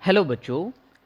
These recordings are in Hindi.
हेलो बच्चों।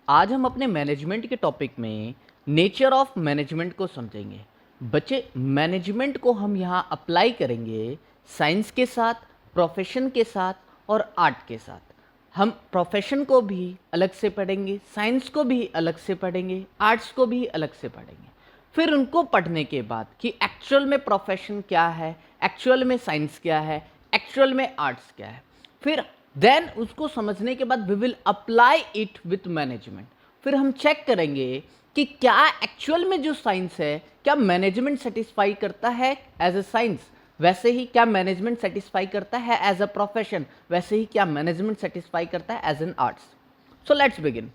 आज हम अपने मैनेजमेंट के टॉपिक में नेचर ऑफ मैनेजमेंट को समझेंगे। बच्चे, मैनेजमेंट को हम यहाँ अप्लाई करेंगे साइंस के साथ, प्रोफेशन के साथ और आर्ट के साथ। हम प्रोफेशन को भी अलग से पढ़ेंगे, साइंस को भी अलग से पढ़ेंगे, आर्ट्स को भी अलग से पढ़ेंगे। फिर उनको पढ़ने के बाद कि एक्चुअल में प्रोफेशन क्या है, एक्चुअल में साइंस क्या है, एक्चुअल में आर्ट्स क्या है, फिर देन उसको समझने के बाद we will apply it with management. फिर हम चेक करेंगे कि क्या एक्चुअल में जो साइंस है क्या मैनेजमेंट सेटिस्फाई करता है एज अ साइंस, वैसे ही क्या मैनेजमेंट सेटिस्फाई करता है एज अ प्रोफेशन, वैसे ही क्या मैनेजमेंट सेटिस्फाई करता है as an arts. So let's begin.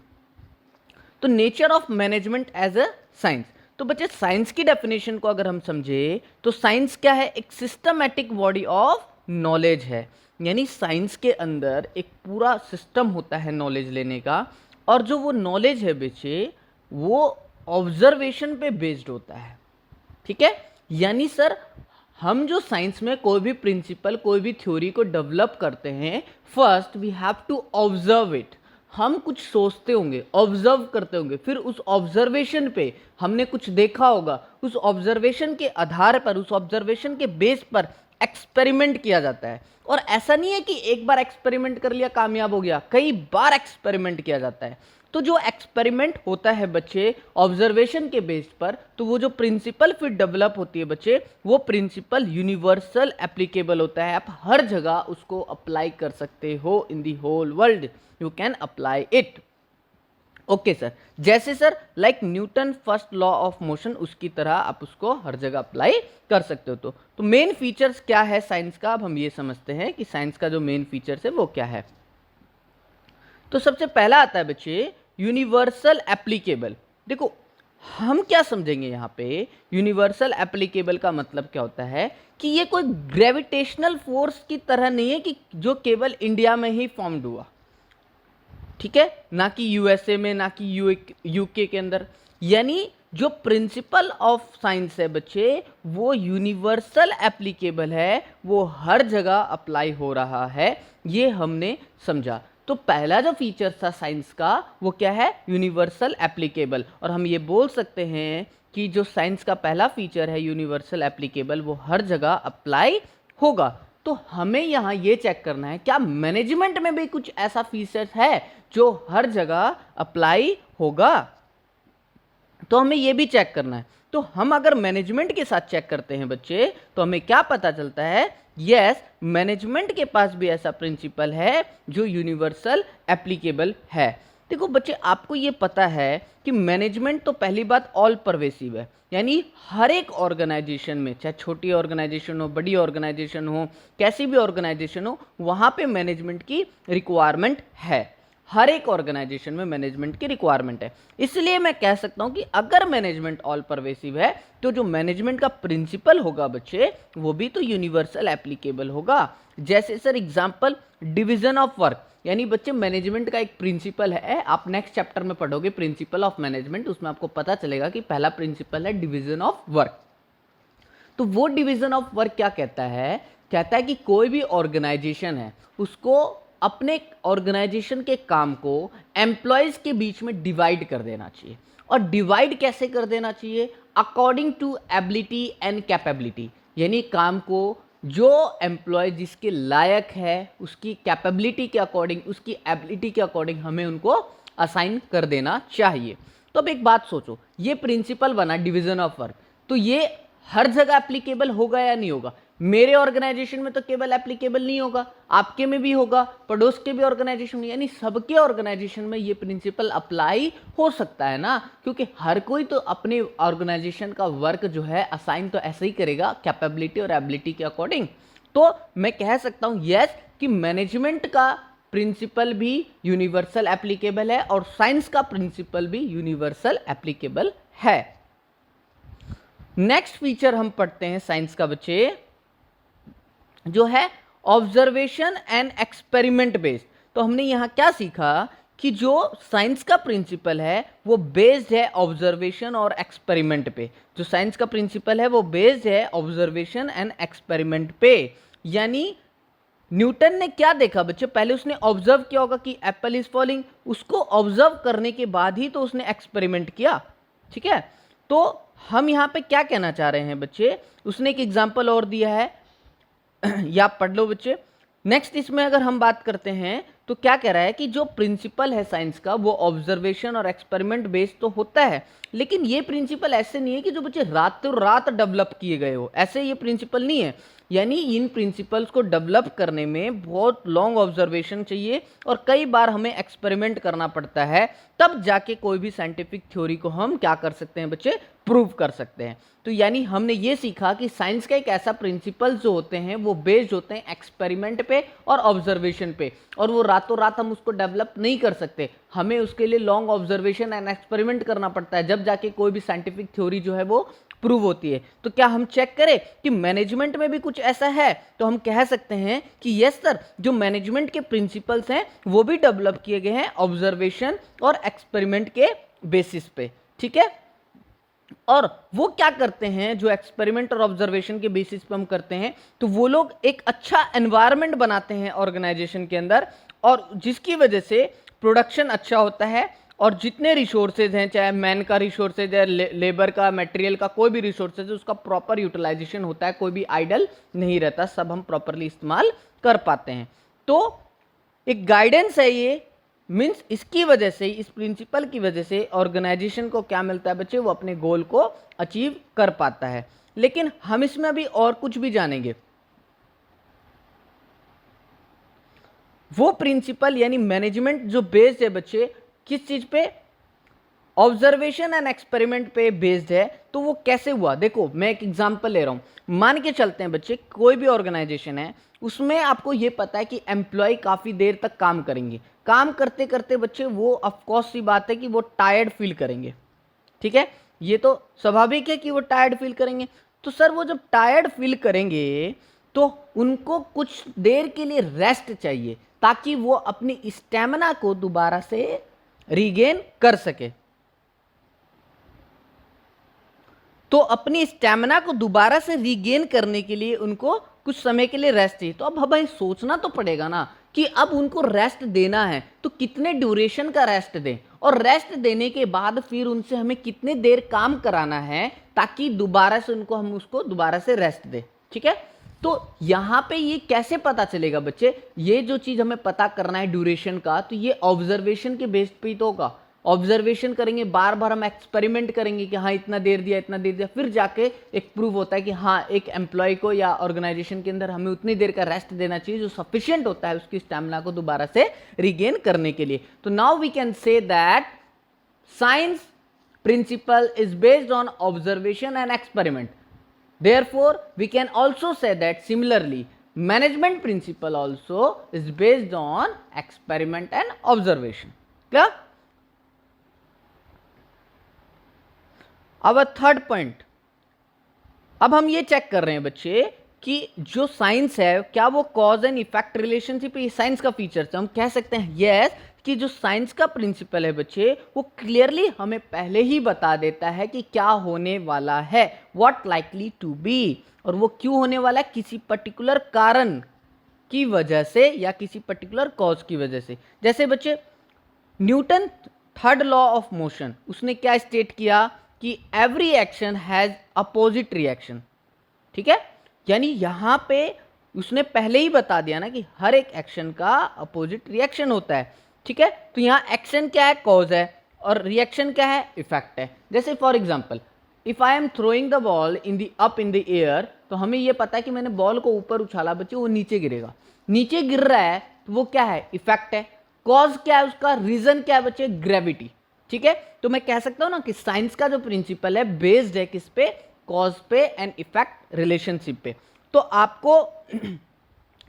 तो nature of management as a science. तो बच्चे, साइंस की डेफिनेशन को अगर हम समझे तो साइंस क्या है? एक सिस्टमैटिक बॉडी ऑफ नॉलेज है। यानी साइंस के अंदर एक पूरा सिस्टम होता है नॉलेज लेने का, और जो वो नॉलेज है बच्चे, वो ऑब्जर्वेशन पे बेस्ड होता है। ठीक है? यानी सर, हम जो साइंस में कोई भी प्रिंसिपल, कोई भी थ्योरी को डेवलप करते हैं, first we have to observe it. हम कुछ सोचते होंगे, ऑब्जर्व करते होंगे, फिर उस ऑब्जर्वेशन पे हमने कुछ देखा होगा, उस ऑब्जर्वेशन के आधार पर, उस ऑब्जर्वेशन के बेस पर एक्सपेरिमेंट किया जाता है। और ऐसा नहीं है कि एक बार एक्सपेरिमेंट कर लिया, कामयाब हो गया, कई बार एक्सपेरिमेंट किया जाता है। तो जो एक्सपेरिमेंट होता है बच्चे ऑब्जर्वेशन के बेस पर, तो वो जो प्रिंसिपल फिर डेवलप होती है बच्चे, वो प्रिंसिपल यूनिवर्सल एप्लीकेबल होता है। आप हर जगह उसको अप्लाई कर सकते हो। In the whole world you can apply it. Okay sir, जैसे sir like Newton first law of motion, उसकी तरह आप उसको हर जगह अप्लाई कर सकते हो। तो मेन फीचर्स क्या है साइंस का, अब हम ये समझते हैं कि साइंस का जो मेन फीचर्स है वो क्या है। तो सबसे पहला आता है बच्चे यूनिवर्सल एप्लीकेबल। देखो, हम क्या समझेंगे यहाँ पे, यूनिवर्सल एप्लीकेबल का मतलब क्या होता है कि ये कोई ग्रेविटेशनल फोर्स की तरह नहीं है कि जो केवल इंडिया में ही फॉर्म्ड हुआ। ठीक है? ना कि यूएसए में, ना कि यूके के अंदर। यानी जो प्रिंसिपल ऑफ साइंस है बच्चे, वो यूनिवर्सल एप्लीकेबल है, वो हर जगह अप्लाई हो रहा है। ये हमने समझा। तो पहला जो फीचर था साइंस का वो क्या है? Universal applicable. और हम ये बोल सकते हैं कि जो साइंस का पहला फीचर है यूनिवर्सल एप्लीकेबल, वो हर जगह अप्लाई होगा। तो हमें यहाँ ये चेक करना है क्या मैनेजमेंट में भी कुछ ऐसा फीचर्स है जो हर जगह अप्लाई होगा। तो हमें ये भी चेक करना है। तो हम अगर मैनेजमेंट के साथ चेक करते हैं बच्चे, तो हमें क्या पता चलता है? यस, मैनेजमेंट के पास भी ऐसा प्रिंसिपल है जो यूनिवर्सल एप्लीकेबल है। देखो बच्चे, आपको ये पता है कि मैनेजमेंट तो पहली बात ऑल परवेसिव है। यानी हर एक ऑर्गेनाइजेशन में, चाहे छोटी ऑर्गेनाइजेशन हो, बड़ी ऑर्गेनाइजेशन हो, कैसी भी ऑर्गेनाइजेशन हो, वहाँ पे मैनेजमेंट की रिक्वायरमेंट है। हर एक ऑर्गेनाइजेशन में मैनेजमेंट की रिक्वायरमेंट है। इसलिए मैं कह सकता हूं कि अगर मैनेजमेंट ऑल परवेसिव है, तो जो मैनेजमेंट का प्रिंसिपल होगा बच्चे, वो भी तो यूनिवर्सल एप्लीकेबल होगा। जैसे sir example, division of work. यानी बच्चे, मैनेजमेंट का एक प्रिंसिपल है, आप नेक्स्ट चैप्टर में पढ़ोगे प्रिंसिपल ऑफ मैनेजमेंट, उसमें आपको पता चलेगा कि पहला प्रिंसिपल है डिवीजन ऑफ वर्क। तो वो डिवीजन ऑफ वर्क क्या कहता है? कहता है कि कोई भी ऑर्गेनाइजेशन है, उसको अपने ऑर्गेनाइजेशन के काम को एम्प्लॉयज के बीच में डिवाइड कर देना चाहिए। और डिवाइड कैसे कर देना चाहिए? According to ability and capability. यानी काम को जो एम्प्लॉय जिसके लायक है, उसकी कैपेबिलिटी के अकॉर्डिंग, उसकी एबिलिटी के अकॉर्डिंग हमें उनको असाइन कर देना चाहिए। तो अब एक बात सोचो, ये प्रिंसिपल बना डिवीजन ऑफ वर्क, तो ये हर जगह एप्लीकेबल होगा या नहीं होगा? मेरे ऑर्गेनाइजेशन में तो केवल एप्लीकेबल नहीं होगा, आपके में भी होगा, पड़ोस के भी ऑर्गेनाइजेशन में, यानी सबके ऑर्गेनाइजेशन में ये प्रिंसिपल अप्लाई हो सकता है ना। क्योंकि हर कोई तो अपने ऑर्गेनाइजेशन का वर्क जो है असाइन तो ऐसे ही करेगा, कैपेबिलिटी और एबिलिटी के अकॉर्डिंग। तो मैं कह सकता हूं यस कि मैनेजमेंट का प्रिंसिपल भी यूनिवर्सल एप्लीकेबल है और साइंस का प्रिंसिपल भी यूनिवर्सल एप्लीकेबल है। नेक्स्ट फीचर हम पढ़ते हैं साइंस का बच्चे, जो है ऑब्जर्वेशन एंड एक्सपेरिमेंट बेस्ड। तो हमने यहां क्या सीखा कि जो साइंस का प्रिंसिपल है वो बेस्ड है ऑब्जर्वेशन और एक्सपेरिमेंट पे। जो साइंस का प्रिंसिपल है वो बेस्ड है ऑब्जर्वेशन एंड एक्सपेरिमेंट पे। यानी न्यूटन ने क्या देखा बच्चे, पहले उसने ऑब्जर्व किया होगा कि एप्पल इज फॉलिंग, उसको ऑब्जर्व करने के बाद ही तो उसने एक्सपेरिमेंट किया, ठीक है। तो हम यहां पे क्या कहना चाह रहे हैं बच्चे, उसने एक एग्जांपल और दिया है या आप पढ़ लो बच्चे। नेक्स्ट इसमें अगर हम बात करते हैं तो क्या कह रहा है कि जो प्रिंसिपल है साइंस का वो ऑब्जर्वेशन और एक्सपेरिमेंट बेस्ड तो होता है, लेकिन ये प्रिंसिपल ऐसे नहीं है कि जो बच्चे रातों रात डेवलप किए गए हो, ऐसे ये प्रिंसिपल नहीं है। यानी इन प्रिंसिपल्स को डेवलप करने में बहुत लॉन्ग ऑब्जर्वेशन चाहिए और कई बार हमें एक्सपेरिमेंट करना पड़ता है, तब जाके कोई भी साइंटिफिक थ्योरी को हम क्या कर सकते हैं बच्चे, प्रूव कर सकते हैं। तो यानी हमने ये सीखा कि साइंस का एक ऐसा प्रिंसिपल जो होते हैं वो बेस्ड होते हैं एक्सपेरिमेंट पे और ऑब्जर्वेशन पे, और वो रातों रात हम उसको डेवलप नहीं कर सकते, हमें उसके लिए लॉन्ग ऑब्जर्वेशन एंड एक्सपेरिमेंट करना पड़ता है, जब जाके कोई भी साइंटिफिक थ्योरी जो है वो प्रूव होती है। तो क्या हम चेक करें कि मैनेजमेंट में भी कुछ ऐसा है, तो हम कह सकते हैं कि यस सर, जो मैनेजमेंट के प्रिंसिपल्स हैं वो भी डेवलप किए गए हैं ऑब्जर्वेशन और एक्सपेरिमेंट के बेसिस पे, ठीक है। और वो क्या करते हैं, जो एक्सपेरिमेंट और ऑब्जर्वेशन के बेसिस पे हम करते हैं, तो वो लोग एक अच्छा एनवायरनमेंट बनाते हैं ऑर्गेनाइजेशन के अंदर, और जिसकी वजह से प्रोडक्शन अच्छा होता है, और जितने रिसोर्सेज हैं, चाहे मैन का रिसोर्सेज है, लेबर का, मटेरियल का, कोई भी रिसोर्सेज है, उसका प्रॉपर यूटिलाइजेशन होता है, कोई भी आइडल नहीं रहता, सब हम प्रॉपरली इस्तेमाल कर पाते हैं। तो एक गाइडेंस है ये, मीन्स इसकी वजह से, इस प्रिंसिपल की वजह से ऑर्गेनाइजेशन को क्या मिलता है बच्चे, वो अपने गोल को अचीव कर पाता है। लेकिन हम इसमें अभी और कुछ भी जानेंगे। वो प्रिंसिपल यानी मैनेजमेंट जो बेस्ड है बच्चे किस चीज पे, ऑब्जर्वेशन एंड एक्सपेरिमेंट पे बेस्ड है, तो वो कैसे हुआ, देखो मैं एक एग्जांपल ले रहा हूं। मान के चलते हैं बच्चे कोई भी ऑर्गेनाइजेशन है, उसमें आपको ये पता है कि एम्प्लॉय काफी देर तक काम करेंगे, काम करते करते बच्चे वो ऑफकोर्स सी बात है कि वो टायर्ड फील करेंगे, ठीक है, ये तो स्वाभाविक है कि वो टायर्ड फील करेंगे। तो सर वो जब टायर्ड फील करेंगे तो उनको कुछ देर के लिए रेस्ट चाहिए, ताकि वो अपनी स्टेमिना को दोबारा से रीगेन कर सके। तो अपनी स्टेमिना को दोबारा से रीगेन करने के लिए उनको कुछ समय के लिए रेस्ट चाहिए। तो अब हमें सोचना तो पड़ेगा ना कि अब उनको रेस्ट देना है तो कितने ड्यूरेशन का रेस्ट दें, और रेस्ट देने के बाद फिर उनसे हमें कितने देर काम कराना है ताकि दोबारा से उनको हम उसको दोबारा से रेस्ट दें, ठीक है। तो यहां पे ये कैसे पता चलेगा बच्चे, ये जो चीज हमें पता करना है ड्यूरेशन का, तो ये ऑब्जर्वेशन के बेस पे ही तो होगा। ऑब्जर्वेशन करेंगे, बार बार हम एक्सपेरिमेंट करेंगे कि हाँ इतना देर दिया इतना देर दिया, फिर जाके एक प्रूव होता है कि हाँ एक एम्प्लॉय को या ऑर्गेनाइजेशन के अंदर हमें उतनी देर का रेस्ट देना चाहिए जो सफिशिएंट होता है उसकी स्टैमिना को दोबारा से रिगेन करने के लिए। तो now we can say that science principle is based on observation and experiment, therefore we can also say that similarly management principle also is based on experiment and observation. Clear? अब थर्ड पॉइंट, अब हम ये चेक कर रहे हैं बच्चे कि जो साइंस है क्या वो कॉज एंड इफेक्ट रिलेशनशिप, ये साइंस का फीचर है। हम कह सकते हैं यस कि जो साइंस का प्रिंसिपल है बच्चे वो क्लियरली हमें पहले ही बता देता है कि क्या होने वाला है, व्हाट लाइकली टू बी, और वो क्यों होने वाला है, किसी पर्टिकुलर कारण की वजह से या किसी पर्टिकुलर कॉज की वजह से। जैसे बच्चे Newton third law of motion, उसने क्या स्टेट किया कि every action has opposite reaction, ठीक है। यानी यहां पे उसने पहले ही बता दिया ना कि हर एक एक्शन का अपोजिट रिएक्शन होता है, ठीक है। तो यहां एक्शन क्या है, कॉज है, और रिएक्शन क्या है, इफेक्ट है। जैसे for example if I am throwing the ball in the up in the air, तो हमें यह पता है कि मैंने बॉल को ऊपर उछाला बच्चे, वो नीचे गिरेगा, नीचे गिर रहा है, तो वो क्या है, इफेक्ट है। कॉज क्या है उसका, रीजन क्या है बच्चे, ग्रेविटी, ठीक है। तो मैं कह सकता हूं ना कि साइंस का जो प्रिंसिपल है बेस्ड है किस पे, कॉज पे एंड इफेक्ट रिलेशनशिप पे। तो आपको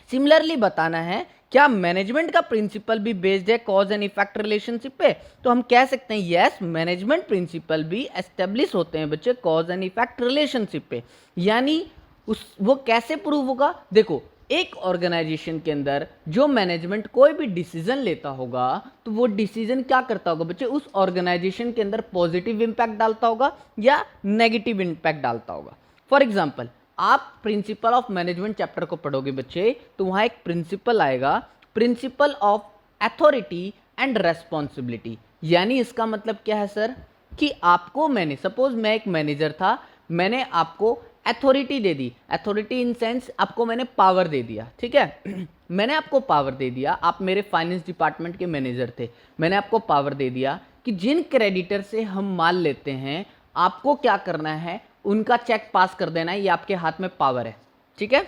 सिमिलरली बताना है क्या मैनेजमेंट का प्रिंसिपल भी बेस्ड है कॉज एंड इफेक्ट रिलेशनशिप पे। तो हम कह सकते हैं यस, मैनेजमेंट प्रिंसिपल भी एस्टेब्लिश होते हैं बच्चे कॉज एंड इफेक्ट रिलेशनशिप पे। यानी वो कैसे प्रूव होगा, देखो एक ऑर्गेनाइजेशन के अंदर जो मैनेजमेंट कोई भी डिसीजन लेता होगा तो वो डिसीजन क्या करता होगा बच्चे, उस ऑर्गेनाइजेशन के अंदर पॉजिटिव इंपैक्ट डालता होगा या नेगेटिव इंपैक्ट डालता होगा। फॉर एग्जांपल आप प्रिंसिपल ऑफ मैनेजमेंट चैप्टर को पढ़ोगे बच्चे तो वहां एक प्रिंसिपल आएगा, principle of authority and responsibility. यानी इसका मतलब क्या है सर कि आपको मैंने, सपोज मैं एक मैनेजर था, मैंने आपको authority they the, authority in sense आपको मैंने पावर दे दिया, ठीक है मैंने आपको पावर दे दिया, आप मेरे फाइनेंस डिपार्टमेंट के मैनेजर थे, मैंने आपको पावर दे दिया कि जिन क्रेडिटर से हम माल लेते हैं आपको क्या करना है, उनका चेक पास कर देना है, ये आपके हाथ में पावर है, ठीक है।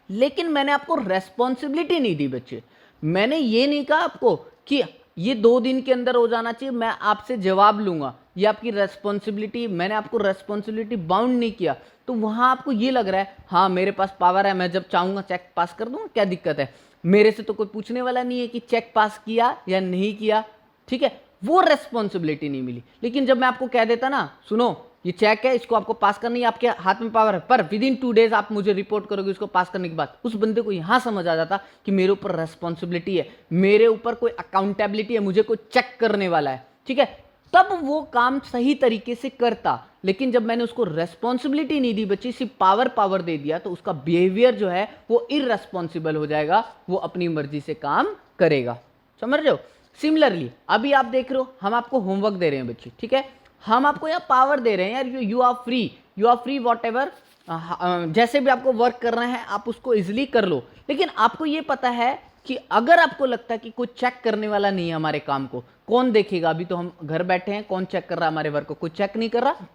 लेकिन मैंने आपको रेस्पॉन्सिबिलिटी नहीं दी बच्चे, मैंने ये नहीं कहा आपको कि ये 2 दिन के अंदर हो जाना चाहिए, मैं आपसे जवाब लूंगा, ये आपकी रेस्पॉन्सिबिलिटी, मैंने आपको रेस्पॉन्सिबिलिटी बाउंड नहीं किया। तो वहां आपको ये लग रहा है हाँ मेरे पास पावर है, मैं जब चाहूंगा चेक पास कर दूंगा, क्या दिक्कत है, मेरे से तो कोई पूछने वाला नहीं है कि चेक पास किया या नहीं किया, ठीक है, वो रेस्पॉन्सिबिलिटी नहीं मिली। लेकिन जब मैं आपको कह देता ना, सुनो ये चेक है, इसको आपको पास करना है, आपके हाथ में पावर है, पर विद इन 2 डेज आप मुझे रिपोर्ट करोगे उसको पास करने के बाद, उस बंदे को यहां समझ आ जाता कि मेरे ऊपर रेस्पॉन्सिबिलिटी है, मेरे ऊपर कोई अकाउंटेबिलिटी है, मुझे कोई चेक करने वाला है, ठीक है, तब वो काम सही तरीके से करता। लेकिन जब मैंने उसको रेस्पॉन्सिबिलिटी नहीं दी बच्ची, सिर्फ पावर दे दिया, तो उसका बिहेवियर जो है वो इररेस्पॉन्सिबल हो जाएगा, वो अपनी मर्जी से काम करेगा। समझ रहे हो। सिमिलरली अभी आप देख रहे हो हम आपको होमवर्क दे रहे हैं बच्चे, ठीक है, हम आपको यहाँ पावर दे रहे हैं यार, you are free whatever, जैसे भी आपको वर्क करना है आप उसको इजिली कर लो। लेकिन आपको ये पता है कि अगर आपको लगता है कि कोई चेक करने वाला नहीं है हमारे काम को, कौन देखेगा, अभी तो हम घर बैठे हैं, कौन चेक कर रहा है हमारे वर्क को, कोई चेक नहीं कर रहा,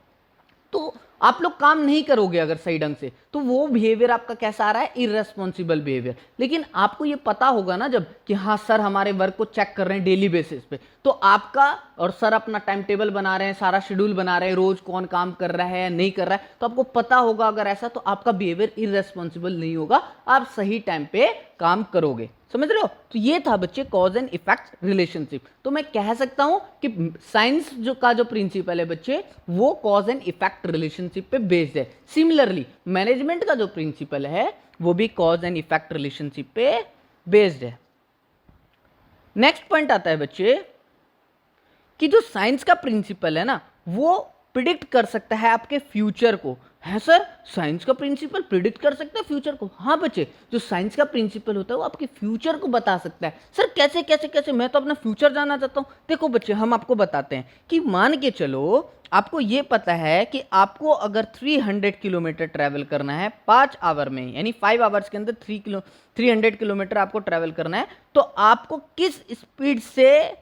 तो आप लोग काम नहीं करोगे अगर सही ढंग से, तो वो बिहेवियर आपका कैसा आ रहा है, इररेस्पॉन्सिबल बिहेवियर। लेकिन आपको ये पता होगा ना जब कि हाँ सर हमारे वर्क को चेक कर रहे हैं डेली बेसिस पे, तो आपका और सर अपना टाइम टेबल बना रहे हैं, सारा शेड्यूल बना रहे हैं, रोज कौन काम कर रहा है या नहीं कर रहा है, तो आपको पता होगा अगर ऐसा, तो आपका बिहेवियर इररेस्पॉन्सिबल नहीं होगा, आप सही टाइम पे काम करोगे। समझ रहे हो। तो ये था बच्चे कॉज एंड इफेक्ट रिलेशनशिप। तो मैं कह सकता हूं कि साइंस जो प्रिंसिपल है बच्चे वो कॉज एंड इफेक्ट रिलेशनशिप पे बेस्ड है। सिमिलरली मैनेजमेंट का जो प्रिंसिपल है वो भी कॉज एंड इफेक्ट रिलेशनशिप पे बेस्ड है। नेक्स्ट पॉइंट आता है बच्चे कि जो साइंस का प्रिंसिपल है ना वो प्रिडिक्ट कर सकता है आपके फ्यूचर को। है सर साइंस का प्रिंसिपल प्रिडिक्ट कर सकता है फ्यूचर को? हाँ बच्चे, जो साइंस का प्रिंसिपल होता है वो आपके फ्यूचर को बता सकता है। सर कैसे कैसे कैसे, मैं तो अपना फ्यूचर जानना चाहता हूँ। देखो बच्चे हम आपको बताते हैं कि मान के चलो आपको ये पता है कि आपको अगर 300 किलोमीटर ट्रैवल करना है 5 आवर में, यानी 5 आवर्स के अंदर 300 किलोमीटर आपको ट्रैवल करना है, तो आपको किस स्पीड से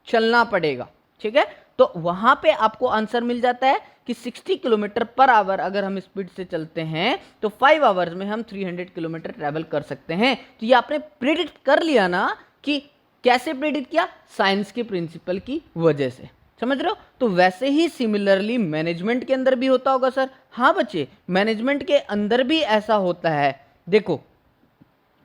चलना पड़ेगा। ठीक है, तो वहां पे आपको आंसर मिल जाता है कि 60 किलोमीटर पर आवर अगर हम स्पीड से चलते हैं तो 5 आवर्स में हम 300 किलोमीटर ट्रैवल कर सकते हैं। तो ये आपने प्रिडिक्ट कर लिया ना, कि कैसे प्रिडिक्ट किया, साइंस के प्रिंसिपल की वजह से। समझ रहे हो। तो वैसे ही सिमिलरली मैनेजमेंट के अंदर भी होता होगा सर। हाँ बच्चे, मैनेजमेंट के अंदर भी ऐसा होता है। देखो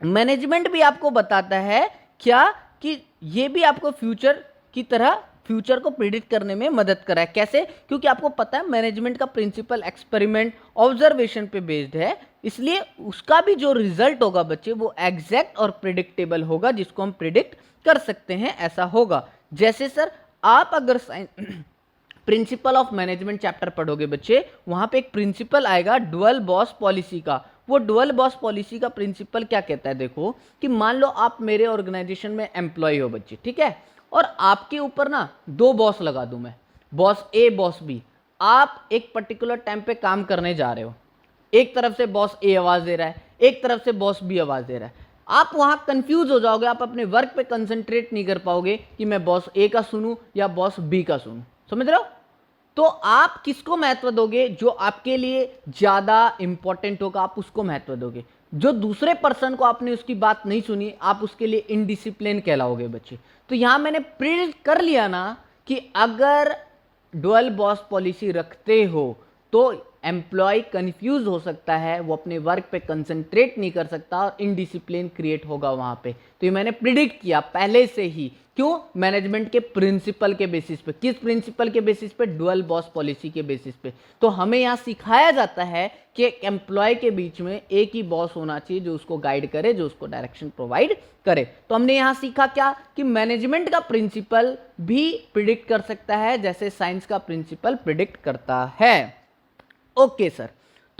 मैनेजमेंट भी आपको बताता है क्या, कि ये भी आपको फ्यूचर की तरह फ्यूचर को प्रिडिक्ट करने में मदद करा है। कैसे? क्योंकि आपको पता है मैनेजमेंट का प्रिंसिपल एक्सपेरिमेंट ऑब्जर्वेशन पे बेस्ड है, इसलिए उसका भी जो रिजल्ट होगा बच्चे वो एग्जैक्ट और प्रिडिक्टेबल होगा, जिसको हम प्रिडिक्ट कर सकते हैं ऐसा होगा। जैसे सर आप अगर प्रिंसिपल ऑफ मैनेजमेंट चैप्टर पढ़ोगे बच्चे, वहां पे एक प्रिंसिपल आएगा डुअल बॉस पॉलिसी का। वो डुअल बॉस पॉलिसी का प्रिंसिपल क्या कहता है, देखो कि मान लो आप मेरे ऑर्गेनाइजेशन में एम्प्लॉय हो बच्चे, ठीक है, और आपके ऊपर ना 2 बॉस लगा दूं मैं, बॉस ए बॉस बी। आप एक पर्टिकुलर टाइम पे काम करने जा रहे हो, एक तरफ से बॉस ए आवाज दे रहा है, एक तरफ से बॉस बी आवाज दे रहा है। आप वहां कंफ्यूज हो जाओगे, आप अपने वर्क पे कंसंट्रेट नहीं कर पाओगे कि मैं बॉस ए का सुनूं या बॉस बी का सुनूं। समझ रहे हो। तो आप किसको महत्व दोगे, जो आपके लिए ज्यादा इंपॉर्टेंट होगा आप उसको महत्व दोगे। जो दूसरे पर्सन को आपने उसकी बात नहीं सुनी, आप उसके लिए इनडिसिप्लिन कहलाओगे बच्चे। तो यहां मैंने प्रिडिक्ट कर लिया ना कि अगर डुअल बॉस पॉलिसी रखते हो तो एम्प्लॉय कंफ्यूज हो सकता है, वो अपने वर्क पे कंसंट्रेट नहीं कर सकता और इनडिसिप्लिन क्रिएट होगा वहां पे। तो ये मैंने प्रिडिक्ट किया पहले से ही। क्यों? मैनेजमेंट के प्रिंसिपल के बेसिस पे। किस प्रिंसिपल के बेसिस पे? डुअल बॉस पॉलिसी के बेसिस पे। तो हमें यहां सिखाया जाता है कि एक एम्प्लॉय के बीच में एक ही बॉस होना चाहिए जो उसको गाइड करे, जो उसको डायरेक्शन प्रोवाइड करे। तो हमने यहां सीखा क्या, कि मैनेजमेंट का प्रिंसिपल भी प्रिडिक्ट कर सकता है जैसे साइंस का प्रिंसिपल प्रिडिक्ट करता है। ओके सर,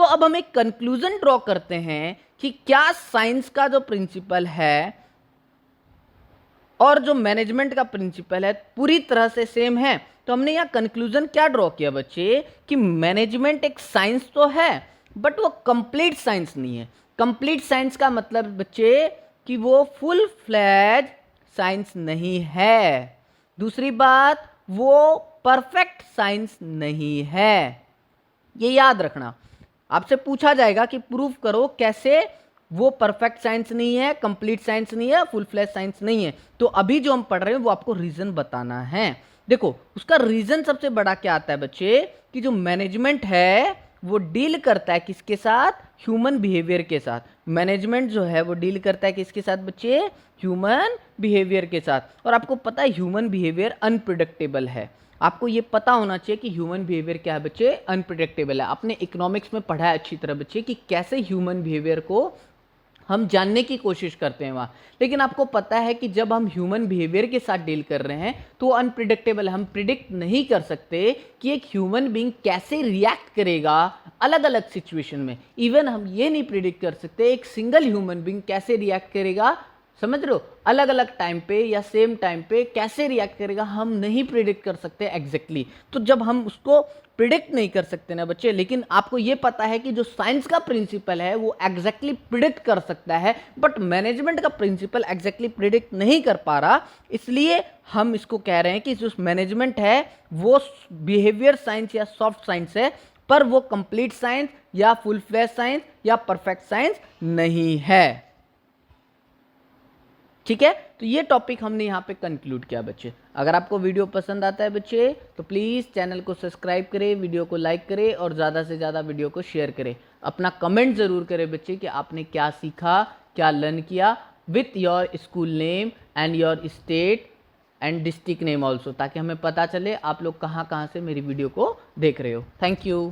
तो अब हम एक कंक्लूजन ड्रॉ करते हैं कि क्या साइंस का जो प्रिंसिपल है और जो मैनेजमेंट का प्रिंसिपल है पूरी तरह से सेम है। तो हमने यहाँ कंक्लूजन क्या ड्रॉ किया बच्चे कि मैनेजमेंट एक साइंस तो है बट वो कंप्लीट साइंस नहीं है। कंप्लीट साइंस का मतलब बच्चे कि वो फुल फ्लैज साइंस नहीं है। दूसरी बात, वो परफेक्ट साइंस नहीं है। ये याद रखना, आपसे पूछा जाएगा कि प्रूफ करो कैसे वो परफेक्ट साइंस नहीं है, कंप्लीट साइंस नहीं है, फुल फ्लैश साइंस नहीं है। तो अभी जो हम पढ़ रहे हैं वो आपको रीजन बताना है। देखो उसका रीजन सबसे बड़ा क्या आता है बच्चे कि जो मैनेजमेंट है वो डील करता है किसके साथ, ह्यूमन बिहेवियर के साथ। मैनेजमेंट जो है वो डील करता है किसके साथ बच्चे, ह्यूमन बिहेवियर के साथ। और आपको पता है ह्यूमन बिहेवियर अनप्रिडिक्टेबल है। आपको ये पता होना चाहिए कि ह्यूमन बिहेवियर क्या है बच्चे, अनप्रिडिक्टेबल है। आपने इकोनॉमिक्स में पढ़ा है अच्छी तरह बच्चे कि कैसे ह्यूमन बिहेवियर को हम जानने की कोशिश करते हैं वहाँ। लेकिन आपको पता है कि जब हम ह्यूमन बिहेवियर के साथ डील कर रहे हैं तो वो अनप्रिडिक्टेबल है। हम प्रिडिक्ट नहीं कर सकते कि एक ह्यूमन बीइंग कैसे रिएक्ट करेगा अलग अलग सिचुएशन में। इवन हम ये नहीं प्रिडिक्ट कर सकते एक सिंगल ह्यूमन बीइंग कैसे रिएक्ट करेगा, समझ रहे हो, अलग अलग टाइम पे या सेम टाइम पे कैसे रिएक्ट करेगा हम नहीं प्रिडिक्ट कर सकते एग्जैक्टली। तो जब हम उसको प्रिडिक्ट नहीं कर सकते ना बच्चे, लेकिन आपको ये पता है कि जो साइंस का प्रिंसिपल है वो एग्जैक्टली प्रिडिक्ट कर सकता है, बट मैनेजमेंट का प्रिंसिपल एग्जैक्टली प्रिडिक्ट नहीं कर पा रहा। इसलिए हम इसको कह रहे हैं कि जो मैनेजमेंट है वो बिहेवियर साइंस या सॉफ्ट साइंस है, पर वो कंप्लीट साइंस या फुल फ्लैश साइंस या परफेक्ट साइंस नहीं है। ठीक है, तो ये टॉपिक हमने यहाँ पे कंक्लूड किया बच्चे। अगर आपको वीडियो पसंद आता है बच्चे तो प्लीज़ चैनल को सब्सक्राइब करें, वीडियो को लाइक करें और ज़्यादा से ज़्यादा वीडियो को शेयर करें। अपना कमेंट ज़रूर करें बच्चे कि आपने क्या सीखा, क्या लर्न किया, with your school name and your state and district name also, ताकि हमें पता चले आप लोग कहाँ कहाँ से मेरी वीडियो को देख रहे हो। Thank you.